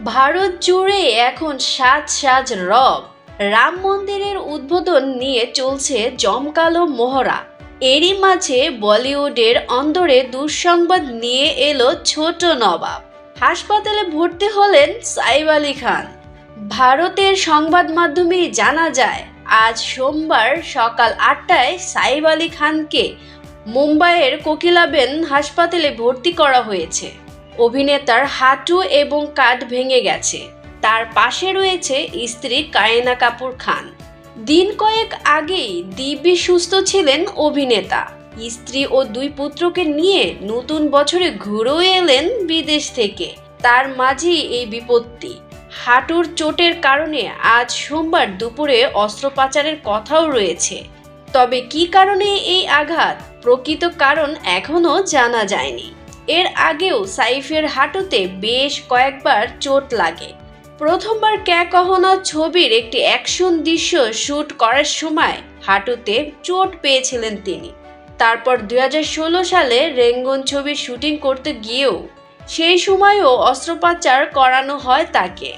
ভারত জুড়ে এখন সাজ সাজ রব। রাম মন্দিরের উদ্বোধন নিয়ে চলছে জমকালো মহড়া। এরই মাঝে বলিউডের অন্দরে দুঃসংবাদ নিয়ে এলো ছোট নবাব। হাসপাতালে ভর্তি হলেন সাইফ আলী খান। ভারতের সংবাদ মাধ্যমে জানা যায়, আজ সোমবার সকাল 8টায় সাইফ আলী খানকে মুম্বাইয়ের কোকিলাবেন হাসপাতালে ভর্তি করা হয়েছে। অভিনেতার হাঁটু এবং কাঁধ ভেঙে গেছে। তার পাশে রয়েছে স্ত্রী কারিনা কাপুর খান। দিন কয়েক আগেই দিব্যি সুস্থ ছিলেন অভিনেতা। স্ত্রী ও 2 পুত্রকে নিয়ে নতুন বছরে ঘুরেও এলেন বিদেশ থেকে। তার মাঝেই এই বিপত্তি। হাঁটুর চোটের কারণে আজ সোমবার দুপুরে অস্ত্রোপচারের কথাও রয়েছে। তবে কী কারণে এই আঘাত, প্রকৃত কারণ এখনও জানা যায়নি। এর আগেও সাইফের হাঁটুতে বেশ কয়েকবার চোট লাগে। প্রথমবার ক্যা কহনা ছবির একটি অ্যাকশন দৃশ্য শ্যুট করার সময় হাঁটুতে চোট পেয়েছিলেন তিনি। তারপর 2016 সালে রেঙ্গুন ছবির শুটিং করতে গিয়েও সেই সময়ও অস্ত্রোপচার করানো হয় তাকে।